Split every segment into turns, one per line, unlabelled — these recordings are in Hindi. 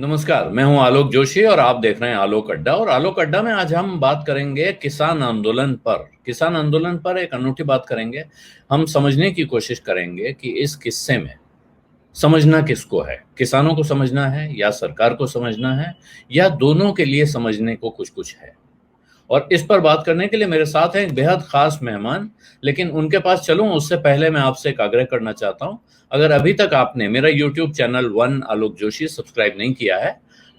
नमस्कार, मैं हूं आलोक जोशी और आप देख रहे हैं आलोक अड्डा। और आलोक अड्डा में आज हम बात करेंगे किसान आंदोलन पर। किसान आंदोलन पर एक अनूठी बात करेंगे। हम समझने की कोशिश करेंगे कि इस किस्से में समझना किसको है, किसानों को समझना है या सरकार को समझना है, या दोनों के लिए समझने को कुछ कुछ है। और इस पर बात करने के लिए मेरे साथ हैं एक बेहद खास मेहमान। लेकिन उनके पास चलूं उससे पहले मैं आपसे एक आग्रह करना चाहता हूं। अगर अभी तक आपने मेरा यूट्यूब चैनल वन आलोक जोशी सब्सक्राइब नहीं किया है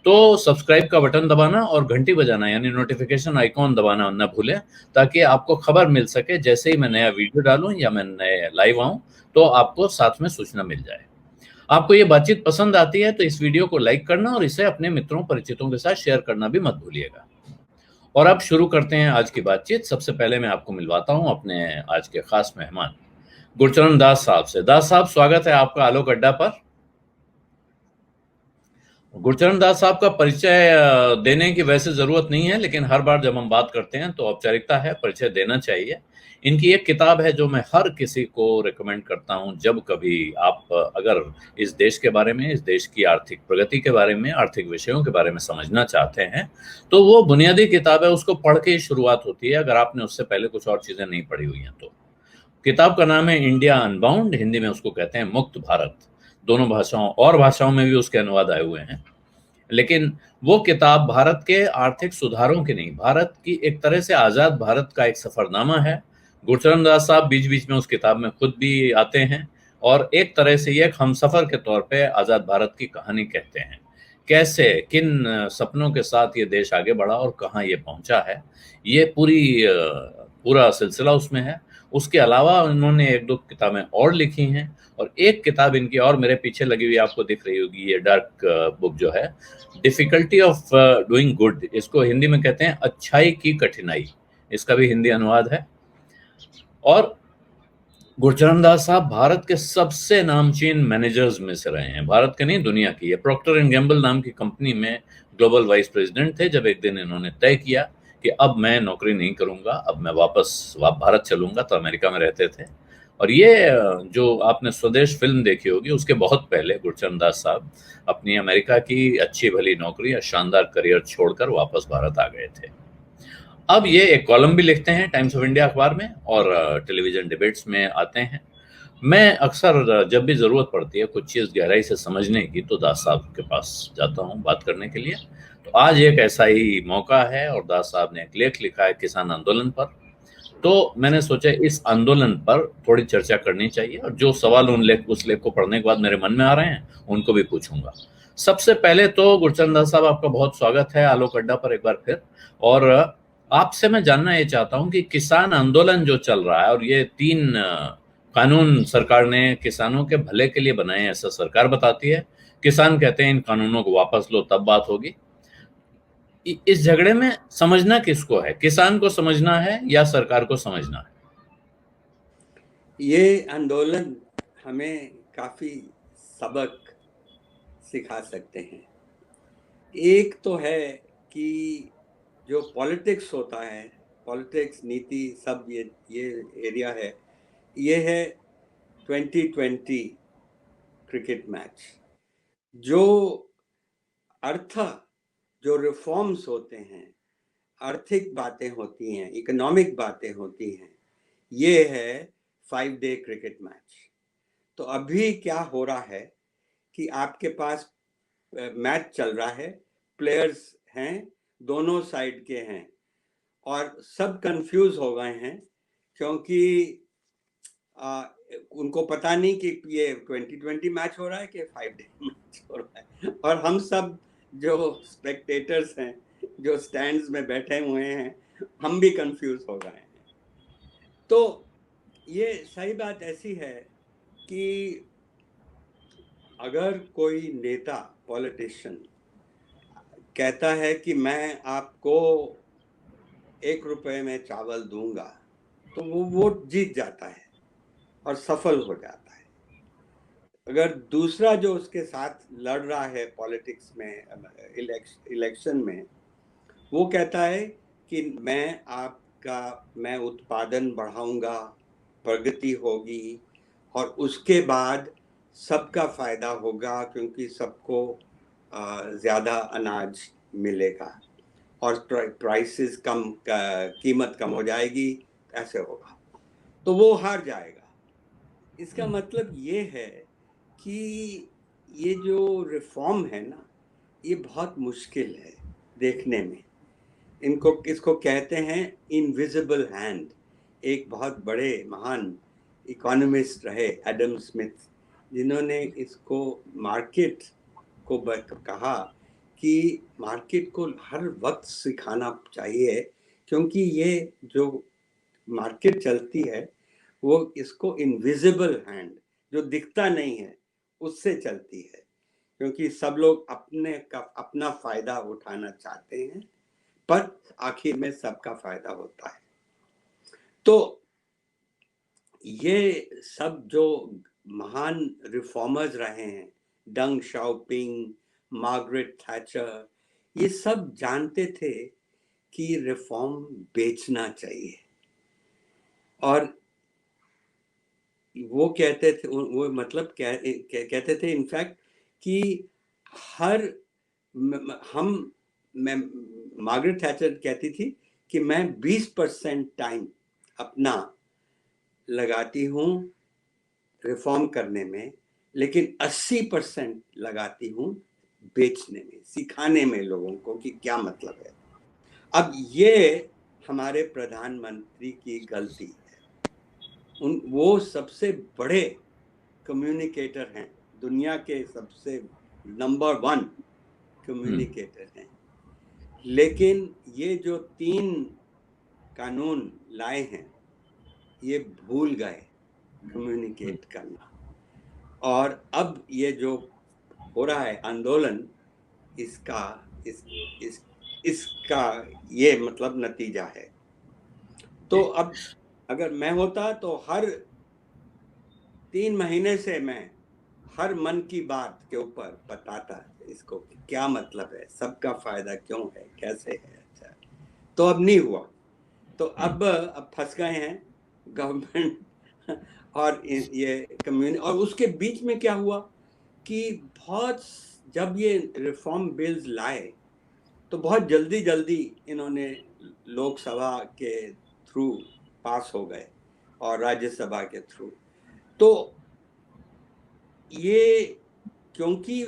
तो सब्सक्राइब का बटन दबाना और घंटी बजाना यानी नोटिफिकेशन आइकॉन दबाना न भूलें, ताकि आपको खबर मिल सके जैसे ही मैं नया वीडियो डालूं या मैं नए लाइव आऊं तो आपको साथ में सूचना मिल जाए। आपको ये बातचीत पसंद आती है तो इस वीडियो को लाइक करना और इसे अपने मित्रों परिचितों के साथ शेयर करना भी मत भूलिएगा। और अब शुरू करते हैं आज की बातचीत। सबसे पहले मैं आपको मिलवाता हूं अपने आज के खास मेहमान गुरचरण दास साहब से। दास साहब, स्वागत है आपका आलोक अड्डा पर। गुरचरण दास साहब का परिचय देने की वैसे जरूरत नहीं है, लेकिन हर बार जब हम बात करते हैं तो औपचारिकता है, परिचय देना चाहिए। इनकी एक किताब है जो मैं हर किसी को रिकमेंड करता हूं। जब कभी आप अगर इस देश के बारे में, इस देश की आर्थिक प्रगति के बारे में, आर्थिक विषयों के बारे में समझना चाहते हैं तो वो बुनियादी किताब है, उसको पढ़ के ही शुरुआत होती है, अगर आपने उससे पहले कुछ और चीजें नहीं पढ़ी हुई हैं तो। किताब का नाम है इंडिया अनबाउंड, हिंदी में उसको कहते हैं मुक्त भारत। दोनों भाषाओं और भाषाओं में भी उसके अनुवाद आए हुए हैं। लेकिन वो किताब भारत के आर्थिक सुधारों की नहीं, भारत की एक तरह से आजाद भारत का एक सफरनामा है। गुरचरण दास साहब बीच बीच में उस किताब में खुद भी आते हैं और एक तरह से ये एक हमसफर के तौर पे आजाद भारत की कहानी कहते हैं। कैसे किन सपनों के साथ ये देश आगे बढ़ा और कहाँ ये पहुंचा है, ये पूरा सिलसिला उसमें है। उसके अलावा उन्होंने एक दो किताबें और लिखी हैं और एक किताब इनकी और मेरे पीछे लगी हुई आपको दिख रही होगी, ये डार्क बुक जो है, डिफिकल्टी ऑफ डूइंग गुड। इसको हिंदी में कहते हैं अच्छाई की कठिनाई, इसका भी हिंदी अनुवाद है। और गुरचरण दास साहब भारत के सबसे नामचीन मैनेजर्स में से रहे हैं, भारत के नहीं दुनिया की। ये प्रॉक्टर एंड गैम्बल नाम की कंपनी में ग्लोबल वाइस प्रेसिडेंट थे जब एक दिन इन्होंने तय किया कि अब मैं नौकरी नहीं करूंगा, अब मैं वापस भारत चलूंगा। तो अमेरिका में रहते थे। और ये जो आपने स्वदेश फिल्म देखी होगी उसके बहुत पहले गुरचरण दास साहब अपनी अमेरिका की अच्छी भली नौकरी या शानदार करियर छोड़कर वापस भारत आ गए थे। अब ये एक कॉलम भी लिखते हैं टाइम्स ऑफ इंडिया अखबार में और टेलीविजन डिबेट्स में आते हैं। मैं अक्सर जब भी जरूरत पड़ती है कुछ चीज गहराई से समझने की तो दास साहब के पास जाता हूँ बात करने के लिए। तो आज एक ऐसा ही मौका है और दास साहब ने एक लेख लिखा है किसान आंदोलन पर। तो मैंने सोचा इस आंदोलन पर थोड़ी चर्चा करनी चाहिए और जो सवाल उस लेख को पढ़ने के बाद मेरे मन में आ रहे हैं उनको भी पूछूंगा। सबसे पहले तो गुरचरण दास साहब, आपका बहुत स्वागत है आलोक अड्डा पर एक बार फिर। और आपसे मैं जानना ये चाहता हूं कि किसान आंदोलन जो चल रहा है और ये 3 कानून सरकार ने किसानों के भले के लिए बनाए हैं, ऐसा सरकार बताती है। किसान कहते हैं इन कानूनों को वापस लो तब बात होगी। इस झगड़े में समझना किसको है, किसान को समझना है या सरकार को समझना है?
ये आंदोलन हमें काफी सबक सिखा सकते हैं। एक तो है कि जो पॉलिटिक्स होता है, पॉलिटिक्स, नीति, सब ये एरिया है, ये है 2020 क्रिकेट मैच। जो अर्थ, जो रिफॉर्म्स होते हैं, आर्थिक बातें होती हैं, इकोनॉमिक बातें होती हैं, ये है 5 डे क्रिकेट मैच। तो अभी क्या हो रहा है कि आपके पास मैच चल रहा है, प्लेयर्स हैं, दोनों साइड के हैं और सब कंफ्यूज हो गए हैं क्योंकि उनको पता नहीं कि ये 2020 मैच हो रहा है कि 5 डे मैच हो रहा है। और हम सब जो स्पेक्टेटर्स हैं, जो स्टैंड्स में बैठे हुए हैं, हम भी कंफ्यूज हो गए हैं। तो ये सही बात ऐसी है कि अगर कोई नेता, पॉलिटिशियन कहता है कि मैं आपको 1 रुपए में चावल दूंगा, तो वो वोट जीत जाता है और सफल हो जाता है। अगर दूसरा जो उसके साथ लड़ रहा है पॉलिटिक्स में, इलेक्शन में, वो कहता है कि मैं उत्पादन बढ़ाऊंगा, प्रगति होगी और उसके बाद सबका फायदा होगा क्योंकि सबको ज़्यादा अनाज मिलेगा और प्राइसेस कम, कीमत कम हो जाएगी, ऐसे होगा, तो वो हार जाएगा। इसका मतलब ये है कि ये जो रिफॉर्म है ना, ये बहुत मुश्किल है देखने में। इसको कहते हैं इनविजिबल हैंड। एक बहुत बड़े महान इकोनॉमिस्ट रहे एडम स्मिथ, जिन्होंने इसको मार्केट को कहा कि मार्केट को हर वक्त सिखाना चाहिए, क्योंकि ये जो मार्केट चलती है वो इसको इनविजिबल हैंड, जो दिखता नहीं है, उससे चलती है, क्योंकि सब लोग अपना फायदा उठाना चाहते हैं, पर आखिर में सबका फायदा होता है। तो ये सब जो महान रिफॉर्मर्स रहे हैं, डंग शाओपिंग, मार्गरेट थैचर, ये सब जानते थे कि रिफॉर्म बेचना चाहिए, और वो कहते थे, वो मतलब कहते थे इनफैक्ट कि मैं मार्गरेट थैचर कहती थी कि मैं 20% टाइम अपना लगाती हूँ रिफॉर्म करने में, लेकिन 80% लगाती हूँ बेचने में, सिखाने में लोगों को कि क्या मतलब है। अब ये हमारे प्रधानमंत्री की गलती है। वो सबसे बड़े कम्युनिकेटर हैं, दुनिया के सबसे नंबर 1 कम्युनिकेटर हैं, लेकिन ये जो 3 कानून लाए हैं, ये भूल गए कम्युनिकेट करना। और अब ये जो हो रहा है आंदोलन, इसका ये मतलब नतीजा है। तो अब अगर मैं होता तो हर 3 महीने से मैं हर मन की बात के ऊपर बताता इसको कि क्या मतलब है, सबका फायदा क्यों है, कैसे है। अच्छा, तो अब नहीं हुआ, तो अब फंस गए हैं गवर्नमेंट और ये कम्युनिटी। और उसके बीच में क्या हुआ कि जब ये रिफॉर्म बिल्स लाए तो बहुत जल्दी इन्होंने लोकसभा के थ्रू पास हो गए और राज्यसभा के थ्रू। तो ये क्योंकि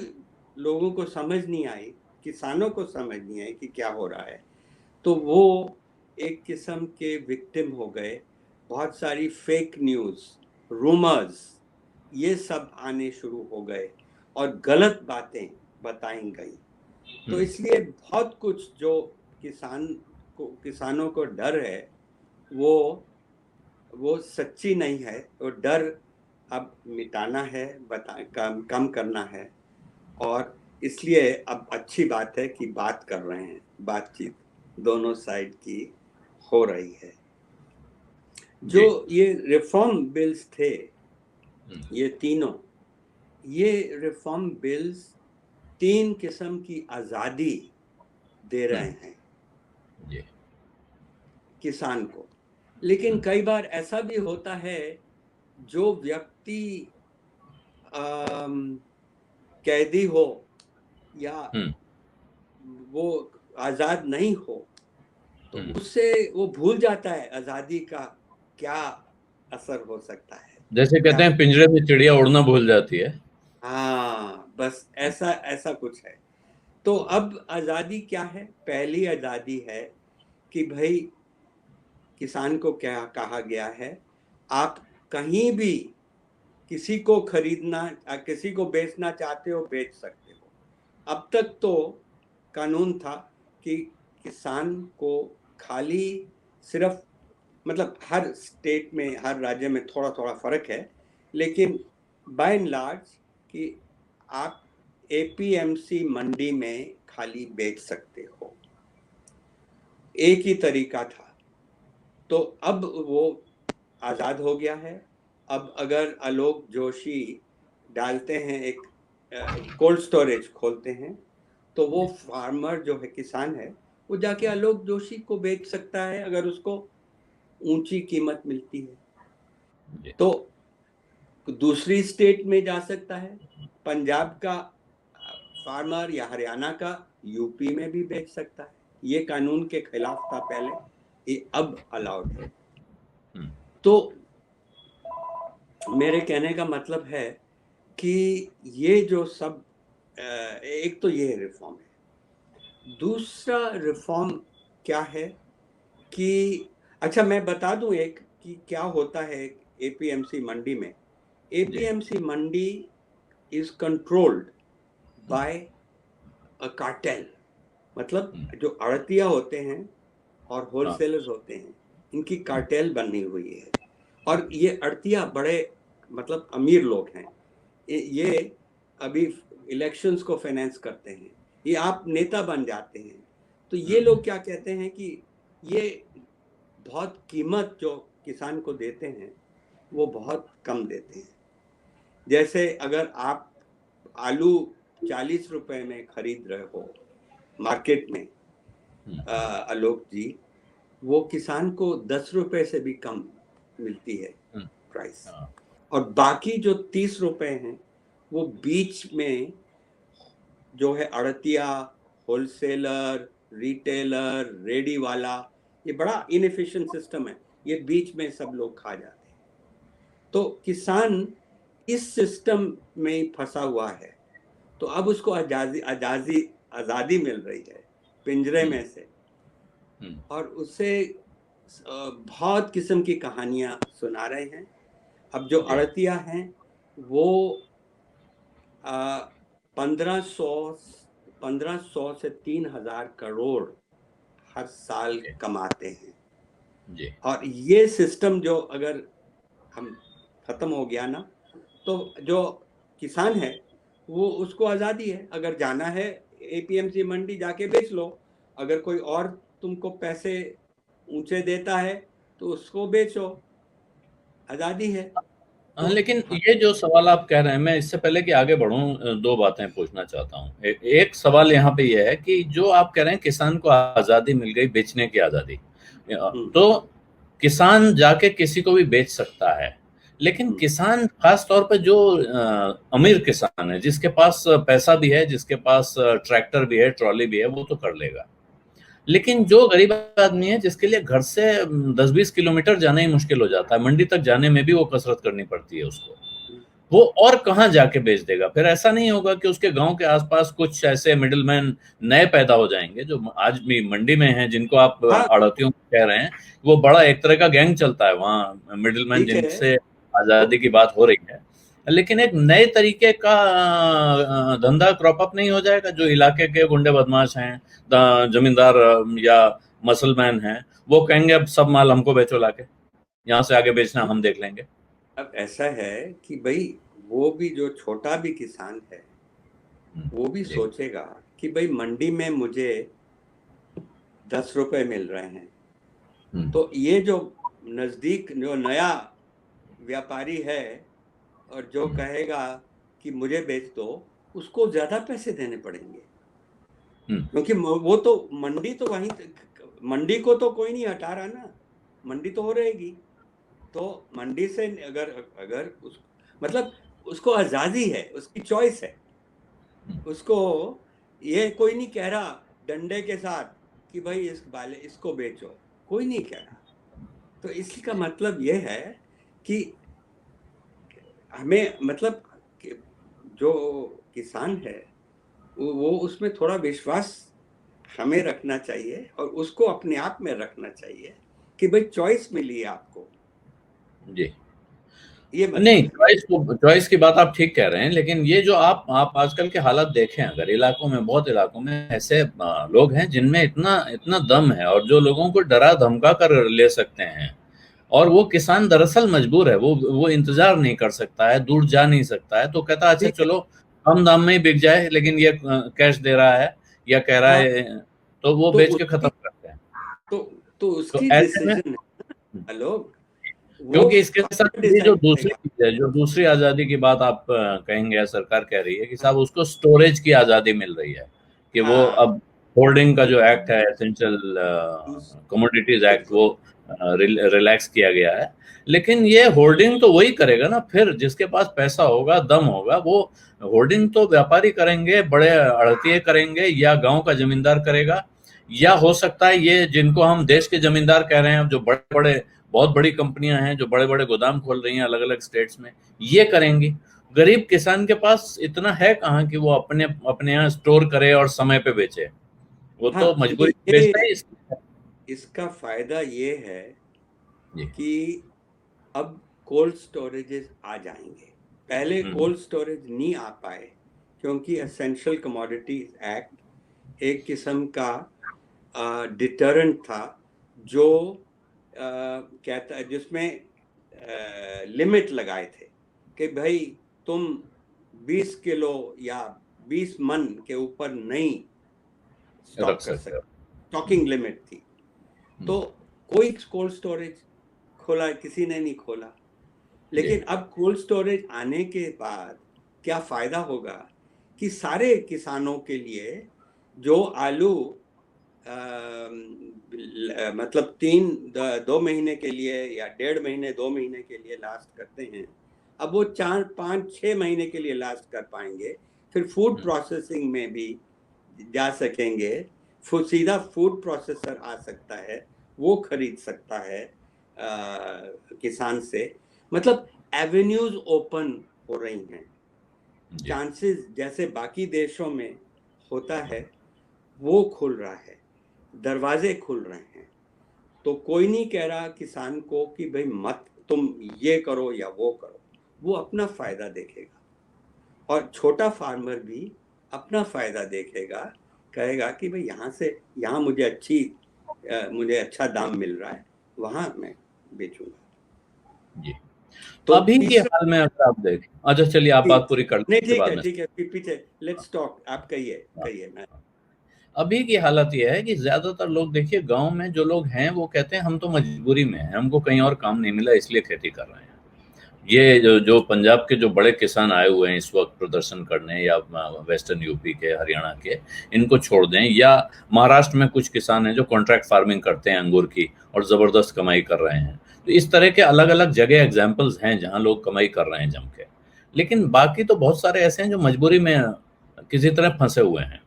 लोगों को समझ नहीं आई, किसानों को समझ नहीं आई कि क्या हो रहा है, तो वो एक किस्म के विक्टिम हो गए। बहुत सारी फेक न्यूज़, रूमर्स, ये सब आने शुरू हो गए और गलत बातें बताई गई। तो इसलिए बहुत कुछ जो किसानों को डर है, वो सच्ची नहीं है। वो डर अब मिटाना है, कम करना है, और इसलिए अब अच्छी बात है कि बात कर रहे हैं, बातचीत दोनों साइड की हो रही है। जो ये रिफॉर्म बिल्स थे, ये तीनों, ये रिफॉर्म बिल्स 3 किस्म की आज़ादी दे रहे हैं किसान को। लेकिन कई बार ऐसा भी होता है, जो व्यक्ति कैदी हो या वो आज़ाद नहीं हो, तो उससे वो भूल जाता है आज़ादी का क्या असर हो सकता है।
जैसे कहते हैं पिंजरे में चिड़िया उड़ना भूल जाती है।
हाँ, बस ऐसा कुछ है। तो अब आज़ादी क्या है? पहली आज़ादी है कि भाई किसान को क्या कहा गया है, आप कहीं भी किसी को खरीदना, किसी को बेचना चाहते हो, बेच सकते हो। अब तक तो कानून था कि किसान को खाली सिर्फ, मतलब हर स्टेट में, हर राज्य में थोड़ा थोड़ा फर्क है, लेकिन बाय एंड लार्ज कि आप एपीएमसी मंडी में खाली बेच सकते हो, एक ही तरीका था। तो अब वो आज़ाद हो गया है। अब अगर आलोक जोशी डालते हैं, एक कोल्ड स्टोरेज खोलते हैं, तो वो फार्मर जो है, किसान है, वो जाके आलोक जोशी को बेच सकता है अगर उसको ऊंची कीमत मिलती है। तो दूसरी स्टेट में जा सकता है। पंजाब का फार्मर या हरियाणा का यूपी में भी बेच सकता है। ये कानून के खिलाफ था पहले, ये अब अलाउड है। तो मेरे कहने का मतलब है कि ये जो सब एक तो ये रिफॉर्म है। दूसरा रिफॉर्म क्या है कि अच्छा मैं बता दूं एक कि क्या होता है एपीएमसी मंडी में। APMC Mandi is controlled by a cartel, मतलब जो आड़तिया होते हैं और होलसेलर्स होते हैं, इनकी कार्टेल बनी हुई है। और ये आड़तिया बड़े मतलब अमीर लोग हैं। ये अभी इलेक्शंस को फाइनेंस करते हैं, ये आप नेता बन जाते हैं। तो ये लोग क्या कहते हैं कि ये बहुत कीमत जो किसान को देते हैं वो बहुत कम देते हैं। जैसे अगर आप आलू 40 रुपए में खरीद रहे हो मार्केट में आलोक जी, वो किसान को 10 रुपए से भी कम मिलती है प्राइस। और बाकी जो 30 रुपए हैं वो बीच में जो है आड़तिया, होलसेलर, रिटेलर, रेडी वाला, ये बड़ा इनएफिशिएंट सिस्टम है, ये बीच में सब लोग खा जाते हैं। तो किसान इस सिस्टम में फंसा हुआ है। तो अब उसको आजादी मिल रही है पिंजरे में से, और उससे बहुत किस्म की कहानियां सुना रहे हैं। अब जो आड़तिया हैं वो 1500 से 3000 करोड़ हर साल कमाते हैं जी। और ये सिस्टम जो अगर हम खत्म हो गया ना, तो जो किसान है वो उसको आज़ादी है, अगर जाना है एपीएमसी मंडी जाके बेच लो, अगर कोई और तुमको पैसे ऊंचे देता है तो उसको बेचो, आज़ादी है।
तो लेकिन ये जो सवाल आप कह रहे हैं, मैं इससे पहले कि आगे बढ़ूं दो बातें पूछना चाहता हूं। एक सवाल यहाँ पे ये है कि जो आप कह रहे हैं किसान को आज़ादी मिल गई, बेचने की आज़ादी, तो किसान जाके किसी को भी बेच सकता है, लेकिन किसान खास तौर पे जो अमीर किसान है, जिसके पास पैसा भी है, जिसके पास ट्रैक्टर भी है, ट्रॉली भी है, वो तो कर लेगा। लेकिन जो गरीब आदमी है, जिसके लिए घर से 10-20 किलोमीटर जाना ही मुश्किल हो जाता है, मंडी तक जाने में भी वो कसरत करनी पड़ती है उसको, वो और कहाँ जाके बेच देगा? फिर ऐसा नहीं होगा कि उसके गांव के आसपास कुछ ऐसे मिडिलमैन नए पैदा हो जाएंगे जो आज भी मंडी में हैं, जिनको आप आड़तियों कह रहे हैं, वो बड़ा एक तरह का गैंग चलता है वहाँ, मिडिलमैन जिनसे आजादी की बात हो रही है। लेकिन एक नए तरीके का धंधा क्रॉप अप नहीं हो जाएगा? जो इलाके के गुंडे बदमाश हैं, जमींदार या मसलमैन हैं, वो कहेंगे अब सब माल हमको बेचो लाके, यहाँ से आगे बेचना हम देख लेंगे।
अब ऐसा है कि भाई वो भी जो छोटा भी किसान है वो भी सोचेगा कि भाई मंडी में मुझे 10 रुपए मिल रहे हैं, तो ये जो नजदीक जो नया व्यापारी है और जो कहेगा कि मुझे बेच दो, उसको ज्यादा पैसे देने पड़ेंगे, क्योंकि वो तो मंडी तो वहीं, मंडी को तो कोई नहीं हटा रहा ना, मंडी तो हो रहेगी। तो मंडी से अगर मतलब उसको आजादी है, उसकी चॉइस है, उसको ये कोई नहीं कह रहा डंडे के साथ कि भाई इसको बेचो, कोई नहीं कह रहा। तो इसका मतलब ये है कि हमें मतलब जो किसान है वो उसमें थोड़ा विश्वास हमें रखना चाहिए और उसको अपने आप में रखना चाहिए कि भाई चॉइस मिली है आपको
जी।
ये
नहीं, चॉइस की बात आप ठीक कह रहे हैं, लेकिन ये जो आप आजकल के हालात देखें, अगर इलाकों में, बहुत इलाकों में ऐसे लोग हैं जिनमें इतना दम है और जो लोगों को डरा धमका कर ले सकते हैं, और वो किसान दरअसल मजबूर है, वो इंतजार नहीं कर सकता है, दूर जा नहीं सकता है, तो कहता है अच्छा चलो कम दाम में ही बिक जाए, लेकिन ये कैश दे रहा है या कह रहा है, तो वो बेच के खत्म करते हैं।
तो उसकी डिसीजन है लोग,
क्योंकि इसके साथ ये जो दूसरी चीज है, जो दूसरी आजादी की बात आप कहेंगे, सरकार कह रही है कि साहब उसको स्टोरेज की आजादी मिल रही है, कि वो अब होल्डिंग का जो एक्ट है, एसेंशियल कमोडिटीज एक्ट, वो रिलैक्स किया गया है। लेकिन ये होर्डिंग तो वही करेगा ना, फिर जिसके पास पैसा होगा, दम होगा, वो होर्डिंग तो व्यापारी करेंगे, बड़े आड़तिये करेंगे, या गांव का जमींदार करेगा, या हो सकता है ये जिनको हम देश के जमींदार कह रहे हैं, जो बड़े बड़े बहुत बड़ी कंपनियां हैं जो बड़े बड़े गोदाम खोल रही हैं अलग अलग स्टेट्स में, ये करेंगी। गरीब किसान के पास इतना है कहाँ कि वो अपने अपने यहाँ स्टोर करे और समय पे बेचे, वो
हाँ,
तो मजबूरी में बेचता ही
इसका फायदा ये है
जी।
कि अब कोल्ड स्टोरेजेस आ जाएंगे। पहले कोल्ड स्टोरेज नहीं आ पाए क्योंकि एसेंशियल कमोडिटीज एक्ट एक किस्म का डिटरेंट था, जो कहता जिसमें लिमिट लगाए थे कि भाई तुम 20 किलो या 20 मन के ऊपर नहीं स्टॉक कर सकते, स्टॉकिंग लिमिट थी। तो कोई कोल्ड स्टोरेज खोला, किसी ने नहीं खोला। लेकिन अब कोल्ड स्टोरेज आने के बाद क्या फायदा होगा कि सारे किसानों के लिए जो आलू मतलब 2 महीने के लिए या 1.5 महीने 2 महीने के लिए लास्ट करते हैं, अब वो 4 5 6 महीने के लिए लास्ट कर पाएंगे। फिर फूड प्रोसेसिंग में भी जा सकेंगे, सीधा फूड प्रोसेसर आ सकता है, वो खरीद सकता है किसान से। मतलब एवेन्यूज ओपन हो रही हैं, चांसेस जैसे बाकी देशों में होता है वो खुल रहा है, दरवाजे खुल रहे हैं। तो कोई नहीं कह रहा किसान को कि भाई मत तुम ये करो या वो करो, वो अपना फायदा देखेगा। और छोटा फार्मर भी अपना फायदा देखेगा, कहेगा कि भाई यहाँ से यहाँ मुझे अच्छा दाम मिल रहा है, वहां मैं बेचूंगा
जी।
तो
अभी के हाल में अगर आप देखें, अच्छा चलिए आप बात पूरी कर
नहीं,
लें,
ठीक है पीछे लेट्स टॉक, आप कहिए मैं।
अभी की हालत यह है कि ज्यादातर लोग देखिए गांव में जो लोग हैं वो कहते हैं हम तो मजबूरी में हैं, हमको कहीं और काम नहीं मिला इसलिए खेती कर रहे हैं। ये जो पंजाब के जो बड़े किसान आए हुए हैं इस वक्त प्रदर्शन करने, या वेस्टर्न यूपी के, हरियाणा के, इनको छोड़ दें, या महाराष्ट्र में कुछ किसान हैं जो कॉन्ट्रैक्ट फार्मिंग करते हैं अंगूर की और जबरदस्त कमाई कर रहे हैं। तो इस तरह के अलग अलग जगह एग्जाम्पल्स हैं जहां लोग कमाई कर रहे हैं जम के। लेकिन बाकी तो बहुत सारे ऐसे हैं जो मजबूरी में किसी तरह फंसे हुए हैं।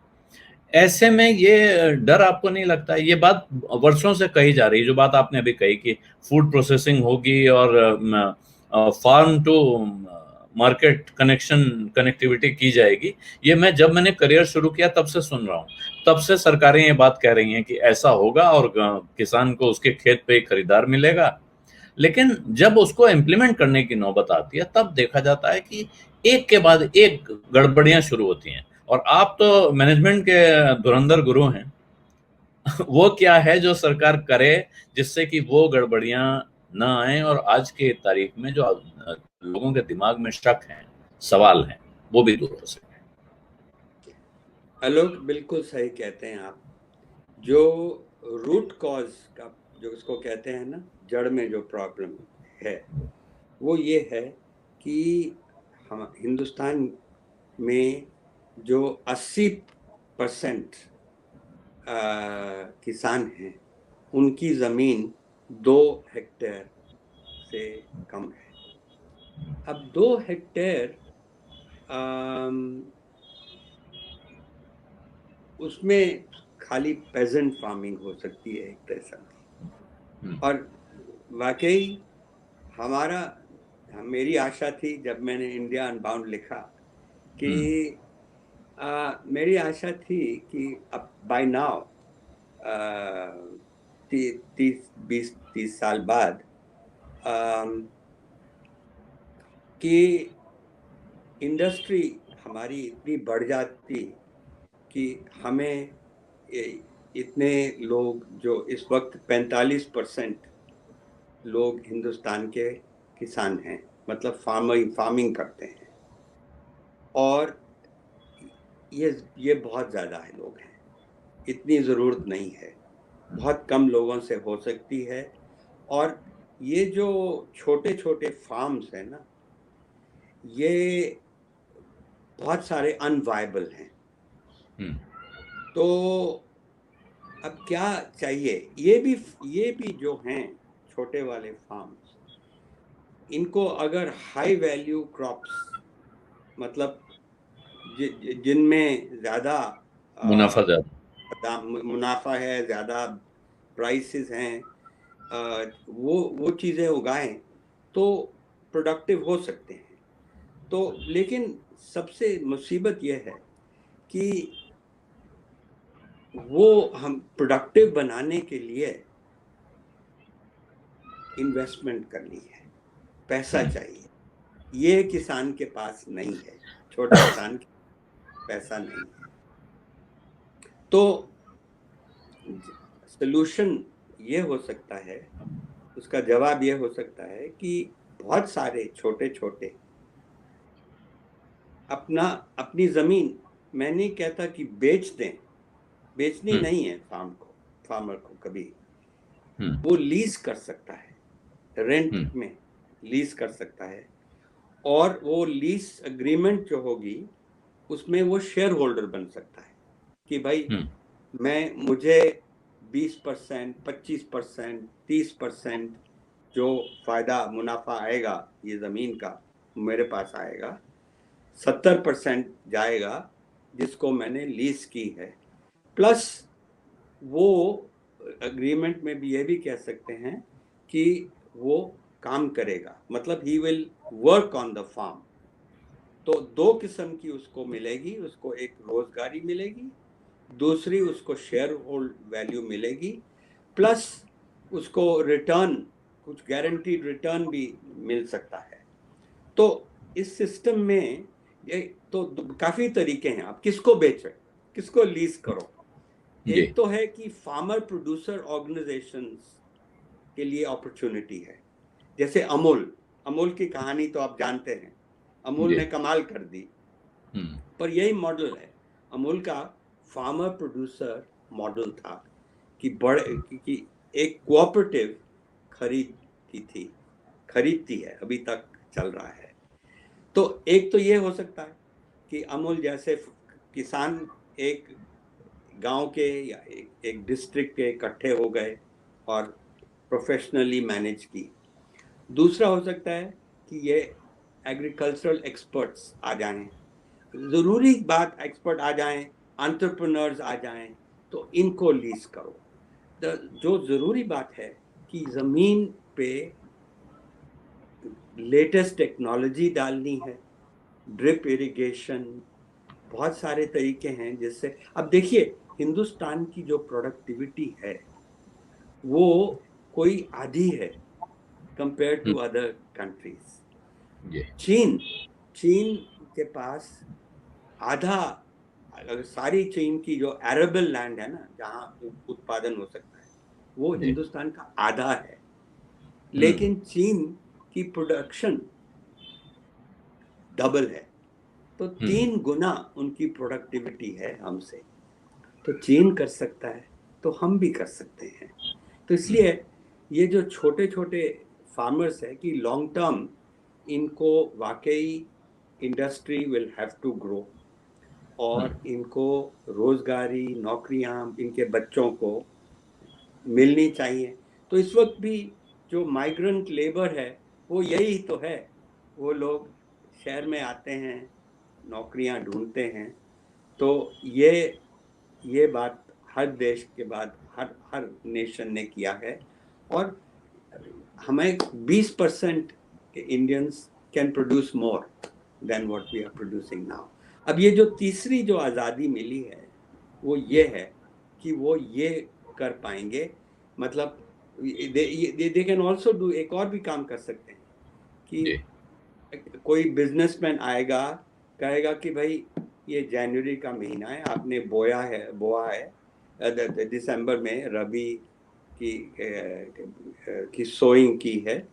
ऐसे में ये डर आपको नहीं लगता? ये बात वर्षों से कही जा रही है, जो बात आपने अभी कही कि फूड प्रोसेसिंग होगी और फार्म टू मार्केट कनेक्टिविटी की जाएगी। ये जब मैंने करियर शुरू किया तब से सुन रहा हूँ, तब से सरकारें ये बात कह रही हैं कि ऐसा होगा और किसान को उसके खेत पे ही खरीदार मिलेगा। लेकिन जब उसको इम्प्लीमेंट करने की नौबत आती है तब देखा जाता है कि एक के बाद एक गड़बड़ियां शुरू होती हैं। और आप तो मैनेजमेंट के धुरंधर गुरु हैं वो क्या है जो सरकार करे जिससे कि वो गड़बड़ियां ना आए और आज के तारीख में जो लोगों के दिमाग में शक है, सवाल हैं, वो भी दूर हो सके।
आलोक बिल्कुल सही कहते हैं आप। जो रूट कॉज का, जो इसको कहते हैं ना, जड़ में जो प्रॉब्लम है वो ये है कि हम हिंदुस्तान में जो 80% किसान हैं उनकी ज़मीन 2 हेक्टेयर से कम है। अब 2 हेक्टेयर उसमें खाली पेजेंट फार्मिंग हो सकती है एक तरह से। और वाकई मेरी आशा थी जब मैंने इंडिया अनबाउंड लिखा कि मेरी आशा थी कि अब बाय नाउ 30 साल बाद कि इंडस्ट्री हमारी इतनी बढ़ जाती कि हमें इतने लोग, जो इस वक्त 45% लोग हिंदुस्तान के किसान हैं, मतलब फार्मिंग करते हैं, और ये बहुत ज़्यादा है लोग हैं, इतनी ज़रूरत नहीं है, बहुत कम लोगों से हो सकती है। और ये जो छोटे छोटे फार्म्स हैं ना, ये बहुत सारे अनवायबल हैं। तो अब क्या चाहिए, ये भी जो हैं छोटे वाले फार्म्स, इनको अगर हाई वैल्यू क्रॉप्स, मतलब जिनमें ज़्यादा
मुनाफा ज्यादा।
मुनाफा है, ज़्यादा प्राइसेस हैं, वो चीज़ें उगाएं तो प्रोडक्टिव हो सकते हैं। तो लेकिन सबसे मुसीबत यह है कि वो हम प्रोडक्टिव बनाने के लिए इन्वेस्टमेंट करनी है, पैसा चाहिए। ये किसान के पास नहीं है, छोटे किसान के पैसा नहीं है। तो सॉल्यूशन ये हो सकता है, उसका जवाब ये हो सकता है कि बहुत सारे छोटे छोटे अपनी जमीन, मैं नहीं कहता कि बेच दें, बेचनी नहीं है फार्मर को कभी, वो लीज कर सकता है, रेंट में लीज कर सकता है, और वो लीज अग्रीमेंट जो होगी उसमें वो शेयर होल्डर बन सकता है कि भाई मुझे 20%, 25%, 30% जो फायदा मुनाफा आएगा ये जमीन का मेरे पास आएगा, 70% जाएगा जिसको मैंने लीज की है, प्लस वो अग्रीमेंट में भी ये भी कह सकते हैं कि वो काम करेगा, मतलब he will work on the farm. तो दो किस्म की उसको मिलेगी, उसको एक रोजगारी मिलेगी, दूसरी उसको शेयर होल्ड वैल्यू मिलेगी, प्लस उसको रिटर्न, कुछ गारंटीड रिटर्न भी मिल सकता है। तो इस सिस्टम में ये तो काफी तरीके हैं, आप किसको बेचो, किसको लीज करो। एक तो है कि फार्मर प्रोड्यूसर ऑर्गेनाइजेशंस के लिए अपॉर्चुनिटी है, जैसे अमूल की कहानी तो आप जानते हैं, अमूल ने कमाल कर दी, पर यही मॉडल है अमूल का, फार्मर प्रोड्यूसर मॉडल था कि एक कोऑपरेटिव खरीदती है, अभी तक चल रहा है। तो एक तो ये हो सकता है कि अमूल जैसे किसान एक गांव के या एक डिस्ट्रिक्ट के इकट्ठे हो गए और प्रोफेशनली मैनेज की। दूसरा हो सकता है कि ये एग्रीकल्चरल एक्सपर्ट्स आ जाएं, जरूरी बात एक्सपर्ट आ जाएं, एंटरप्रेन्योर्स आ जाएं, तो इनको लीज करो। जो जरूरी बात है कि जमीन पे लेटेस्ट टेक्नोलॉजी डालनी है, ड्रिप इरिगेशन, बहुत सारे तरीके हैं जिससे, अब देखिए हिंदुस्तान की जो प्रोडक्टिविटी है वो कोई आधी है कंपेयर टू अदर कंट्रीज। चीन के पास आधा, अगर सारी चीन की जो एरेबल लैंड है ना जहां उत्पादन हो सकता है, वो हिंदुस्तान का आधा है, लेकिन चीन की प्रोडक्शन डबल है, तो 3 गुना उनकी प्रोडक्टिविटी है हमसे। तो चीन कर सकता है तो हम भी कर सकते हैं। तो इसलिए ये जो छोटे छोटे फार्मर्स है कि लॉन्ग टर्म इनको वाकई industry will have to grow, और इनको रोजगारी, नौकरियां इनके बच्चों को मिलनी चाहिए। तो इस वक्त भी जो माइग्रेंट लेबर है वो यही तो है, वो लोग शहर में आते हैं, नौकरियां ढूंढते हैं। तो ये बात हर देश के बाद हर नेशन ने किया है, और हमें 20% Indians can produce more than what we are producing now. अब ये जो तीसरी जो आज़ादी मिली है वो ये है कि वो ये कर पाएंगे, मतलब दे कैन ऑल्सो डू, एक और भी काम कर सकते हैं कि कोई बिजनेसमैन आएगा, कहेगा कि भाई ये जनवरी का महीना है, आपने बोआ है दिसंबर में रबी की सोइंग की है,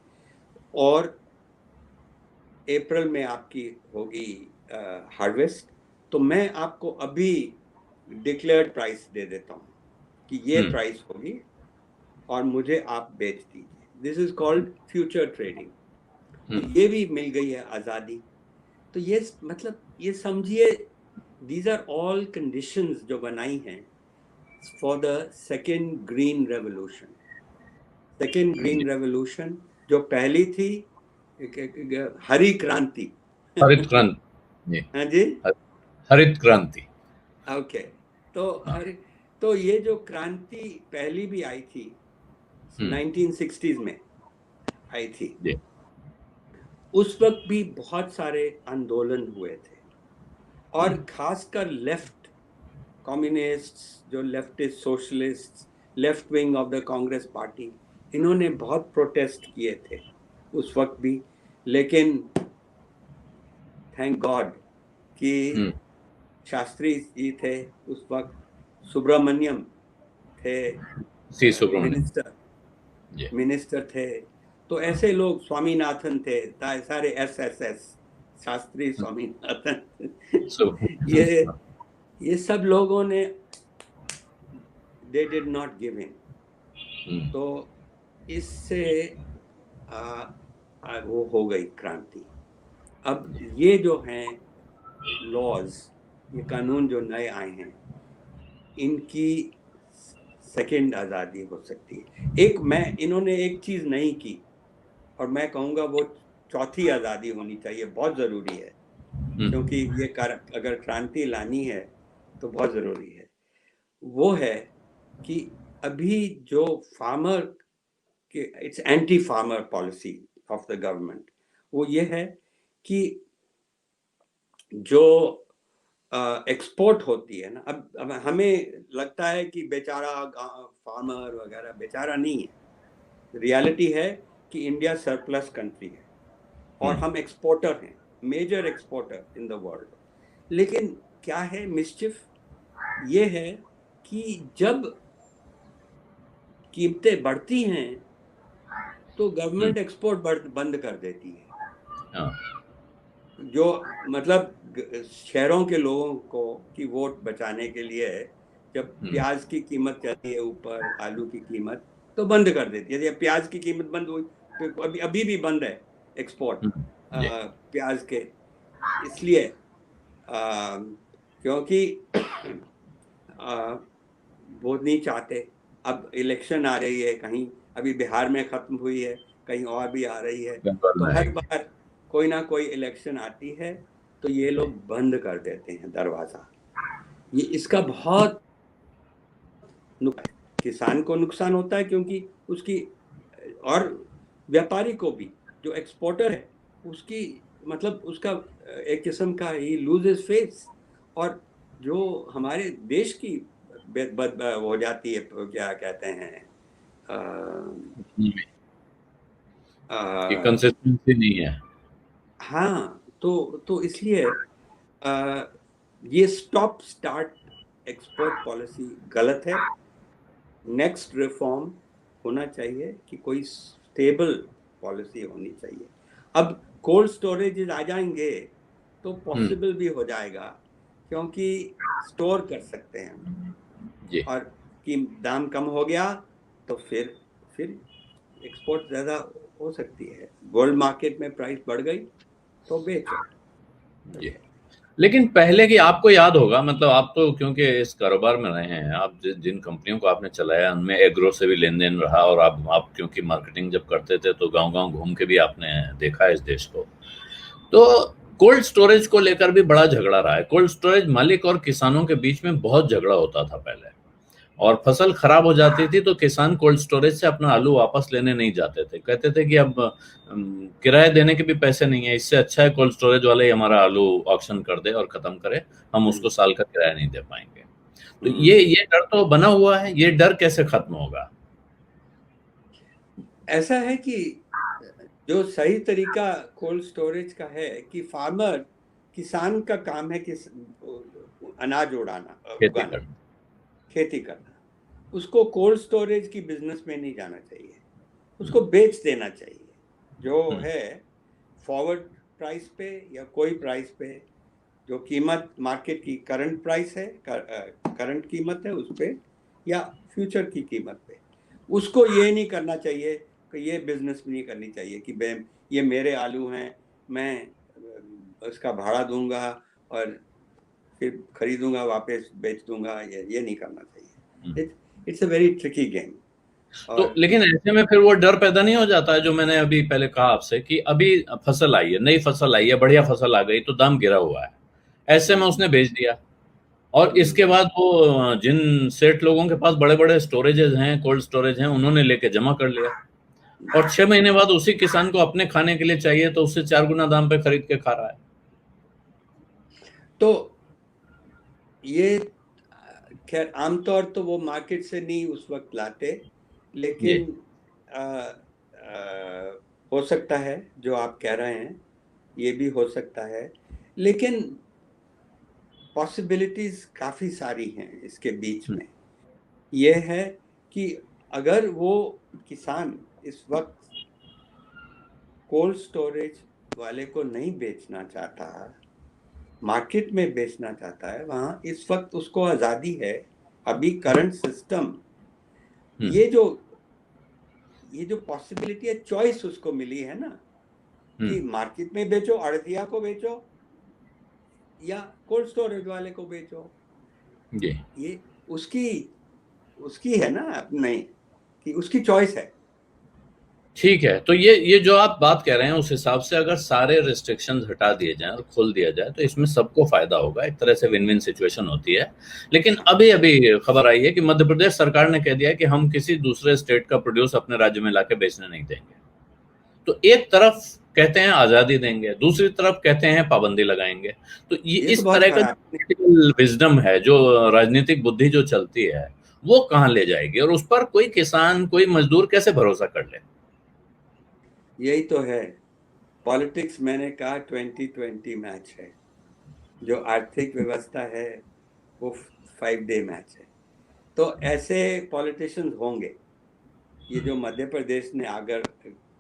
और अप्रैल में आपकी होगी हार्वेस्ट, तो मैं आपको अभी डिक्लेयर्ड प्राइस दे देता हूँ कि ये प्राइस होगी और मुझे आप बेच दीजिए। This is called future trading. तो ये भी मिल गई है आज़ादी। तो ये मतलब ये समझिए, दीज आर ऑल कंडीशंस जो बनाई हैं for the second green revolution. Second green revolution जो पहली थी हरी क्रांति।
हरित क्रांति।
हाँ जी,
हरित क्रांति।
ओके। तो
हाँ।
तो ये जो क्रांति पहली भी आई थी 1960s में आई थी,
जी।
उस वक्त भी बहुत सारे आंदोलन हुए थे, और खासकर लेफ्ट कम्युनिस्ट, जो leftist socialist, left wing of the Congress party, इन्होंने बहुत प्रोटेस्ट किए थे उस वक्त भी। लेकिन थैंक गॉड कि शास्त्री जी थे उस वक्त, सुब्रमण्यम थे
सी सुब्रमण्यम।
मिनिस्टर,
जी।
थे। तो ऐसे लोग, स्वामीनाथन थे, सारे एसएसएस, शास्त्री स्वामीनाथन, ये ये सब लोगों ने they did not give in. तो इससे वो हो गई क्रांति। अब ये जो हैं लॉज, ये कानून जो नए आए हैं, इनकी सेकंड आज़ादी हो सकती है। इन्होंने एक चीज़ नहीं की, और मैं कहूँगा वो चौथी आज़ादी होनी चाहिए, बहुत ज़रूरी है, क्योंकि ये अगर क्रांति लानी है तो बहुत ज़रूरी है। वो है कि अभी जो फार्मर के, it's anti farmer policy of the government, वो ये है कि जो एक्सपोर्ट होती है ना, अब हमें लगता है कि बेचारा फार्मर वगैरह बेचारा नहीं है। रियलिटी है कि इंडिया सरप्लस कंट्री है, और हम एक्सपोर्टर हैं, major exporter in the world. लेकिन क्या है मिस्चिफ, ये है कि जब कीमतें बढ़ती हैं तो गवर्नमेंट एक्सपोर्ट बंद कर देती है। जो मतलब शहरों के लोगों को की वोट बचाने के लिए, जब प्याज की कीमत चलती है ऊपर, आलू की कीमत, तो बंद कर देती है। जब प्याज की कीमत बंद हुई, तो अभी भी बंद है एक्सपोर्ट प्याज के, इसलिए क्योंकि वो नहीं चाहते। अब इलेक्शन आ रही है, कहीं अभी बिहार में खत्म हुई है, कहीं और भी आ रही है, तो हर बार कोई ना कोई इलेक्शन आती है तो ये लोग बंद कर देते हैं दरवाजा। ये इसका बहुत किसान को नुकसान होता है, क्योंकि उसकी, और व्यापारी को भी, जो एक्सपोर्टर है उसकी, मतलब उसका एक किस्म का ही लूजेस फेस, और जो हमारे देश की हो जाती है, क्या कहते हैं,
कंसिस्टेंसी नहीं है।
हाँ, तो इसलिए ये स्टॉप स्टार्ट एक्सपोर्ट पॉलिसी गलत है। नेक्स्ट रिफॉर्म होना चाहिए कि कोई स्टेबल पॉलिसी होनी चाहिए। अब कोल्ड स्टोरेज आ जाएंगे तो पॉसिबल भी हो जाएगा, क्योंकि स्टोर कर सकते हैं, और कि दाम कम हो गया तो फिर एक्सपोर्ट ज़्यादा हो सकती है। वर्ल्ड मार्केट में प्राइस बढ़ गई तो बेचो।
लेकिन पहले की आपको याद होगा, मतलब आप तो क्योंकि इस कारोबार में रहे हैं, आप जिन कंपनियों को आपने चलाया उनमें एग्रो से भी लेन देन रहा, और आप क्योंकि मार्केटिंग जब करते थे तो गांव-गांव घूम के भी आपने देखा इस देश को। तो कोल्ड स्टोरेज को लेकर भी बड़ा झगड़ा रहा है। कोल्ड स्टोरेज मालिक और किसानों के बीच में बहुत झगड़ा होता था पहले, और फसल खराब हो जाती थी तो किसान कोल्ड स्टोरेज से अपना आलू वापस लेने नहीं जाते थे। कहते थे कि अब किराए देने के भी पैसे नहीं है, इससे अच्छा है कोल्ड स्टोरेज वाले ही हमारा आलू ऑक्शन कर दे और खत्म करे, हम उसको साल का किराया नहीं दे पाएंगे। तो ये डर तो बना हुआ है, ये डर कैसे खत्म होगा?
ऐसा है कि जो सही तरीका कोल्ड स्टोरेज का है कि किसान का काम है कि अनाज उगाना, खेती करना। उसको कोल्ड स्टोरेज की बिजनेस में नहीं जाना चाहिए, उसको बेच देना चाहिए। जो है फॉरवर्ड प्राइस पे या कोई प्राइस पे, जो कीमत मार्केट की करंट प्राइस है, करंट कीमत है उस पे, या फ्यूचर की कीमत पे, उसको ये नहीं करना चाहिए कि ये बिजनेस नहीं करनी चाहिए कि ये मेरे आलू हैं, मैं उसका भाड़ा दूंगा और फिर खरीदूंगा वापस बेच दूंगा। ये नहीं करना चाहिए। It's a very tricky game.
तो
और
लेकिन ऐसे में फिर वो डर पैदा नहीं हो जाता है, जो मैंने अभी पहले कहा आपसे, कि अभी फसल आई है, नई फसल आई है, बढ़िया फसल आ गई, तो दाम गिरा हुआ है, ऐसे में उसने बेच दिया, और इसके बाद वो जिन सेठ लोगों के पास बड़े बड़े स्टोरेजेस हैं, कोल्ड स्टोरेज हैं, उन्होंने लेके जमा कर लिया, और 6 महीने बाद उसी किसान को अपने खाने के लिए चाहिए, तो उससे 4 गुना दाम पे खरीद के खा रहा है।
तो ये खैर आमतौर तो वो मार्केट से नहीं उस वक्त लाते,
जी।
लेकिन आ, हो सकता है जो आप कह रहे हैं, ये भी हो सकता है, लेकिन पॉसिबिलिटीज काफी सारी हैं इसके बीच में। ये है कि अगर वो किसान इस वक्त कोल्ड स्टोरेज वाले को नहीं बेचना चाहता, मार्केट में बेचना चाहता है, वहां इस वक्त उसको आजादी है। अभी करंट सिस्टम, ये जो ये जो पॉसिबिलिटी है, चॉइस उसको मिली है ना, कि मार्केट में बेचो, अड़तिया को बेचो, या कोल्ड स्टोरेज वाले को बेचो।
जी।
ये उसकी उसकी है ना, नहीं कि उसकी चॉइस है।
ठीक है, तो ये जो आप बात कह रहे हैं, उस हिसाब से अगर सारे रिस्ट्रिक्शंस हटा दिए जाएं और खोल दिया जाए, तो इसमें सबको फायदा होगा, एक तरह से विन विन सिचुएशन होती है। लेकिन अभी अभी खबर आई है कि मध्य प्रदेश सरकार ने कह दिया है कि हम किसी दूसरे स्टेट का प्रोड्यूस अपने राज्य में लाके बेचने नहीं देंगे। तो एक तरफ कहते हैं आजादी देंगे, दूसरी तरफ कहते हैं पाबंदी लगाएंगे। तो ये
ये तो
इस
बहुत
तरह का
खराब
जो विजडम है, जो राजनीतिक बुद्धि जो चलती है, वो कहाँ ले जाएगी, और उस पर कोई किसान, कोई मजदूर कैसे भरोसा कर ले।
यही तो है पॉलिटिक्स। मैंने कहा 2020 मैच है, जो आर्थिक व्यवस्था है वो 5 डे मैच है। तो ऐसे पॉलिटिशियंस होंगे। ये जो मध्य प्रदेश ने अगर